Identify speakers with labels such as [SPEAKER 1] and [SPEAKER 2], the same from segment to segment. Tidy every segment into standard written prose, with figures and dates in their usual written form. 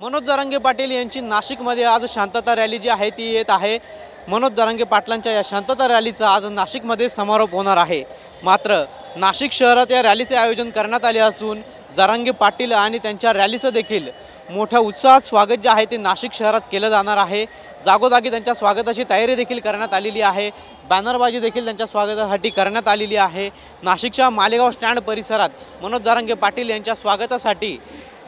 [SPEAKER 1] मनोज जरांगे पाटील यांची नाशिकमध्ये आज शांतता रॅली जी आहे ती येत आहे। मनोज जरांगे पाटलांच्या या शांतता रॅलीचा आज नाशिकमध्ये समारोप होणार आहे। मात्र नाशिक शहरात या रॅलीचे आयोजन करण्यात आले असून जरांगे पाटील आणि त्यांच्या रॅलीचं देखील मोठ्या उत्साहात स्वागत जे आहे ते नाशिक शहरात केलं जाणार आहे। जागोजागी त्यांच्या स्वागताची तयारी देखील करण्यात आलेली आहे। बॅनरबाजी देखील त्यांच्या स्वागतासाठी करण्यात आलेली आहे। नाशिकच्या मालेगाव स्टँड परिसरात मनोज जरांगे पाटील यांच्या स्वागतासाठी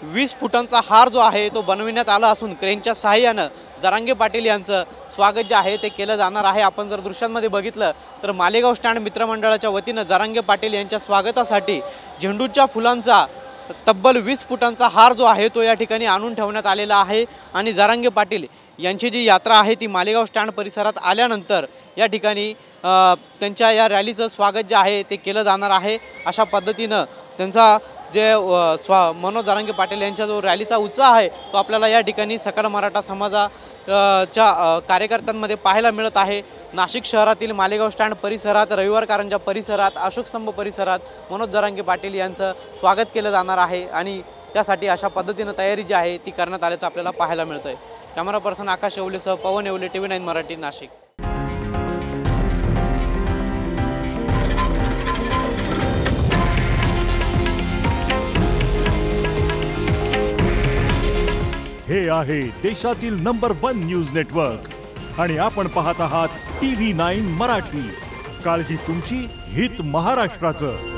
[SPEAKER 1] 20 फुटांचा हार जो आहे तो बनविण्यात आला असून क्रेनच्या सहाय्याने जरांगे पाटील यांचं स्वागत जे आहे ते केलं जाणार आहे। आपण जर दृश्यांमध्ये बघितलं तर मालेगाव स्टँड मित्रमंडळाच्या वतीने जरांगे पाटील यांच्या स्वागतासाठी झेंडूच्या फुलांचा तब्बल 20 फुटांचा हार जो आहे तो या ठिकाणी आणून ठेवण्यात आलेला आहे। आणि जरांगे पाटील यांची जी यात्रा आहे ती मालेगाव स्टँड परिसरात आल्यानंतर या ठिकाणी त्यांच्या या रॅलीचं स्वागत जे आहे ते केलं जाणार आहे। अशा पद्धतीनं त्यांचा जे मनोज जरांगे पाटील यांचा जो रॅलीचा उत्साह आहे तो आपल्याला या ठिकाणी सकल मराठा समाजाच्या कार्यकर्त्यांमध्ये पाहायला मिळत आहे। नाशिक शहरातील मालेगाव स्टँड परिसरात, रविवार कारंजा परिसरात, अशोक स्तंभ परिसरात मनोज जरांगे पाटील यांचं स्वागत केलं जाणार आहे आणि त्यासाठी अशा पद्धतीनं तयारी जी आहे ती करण्यात आल्याचं आपल्याला पाहायला मिळतं आहे। कॅमेरा पर्सन आकाश येवलेसह पवन येवले, TV9 मराठी, नाशिक।
[SPEAKER 2] हे आहे देशातील नंबर 1 न्यूज नेटवर्क आणि आपण पाहत आहात TV9 मराठी। काळजी तुमची, हित महाराष्ट्राचं।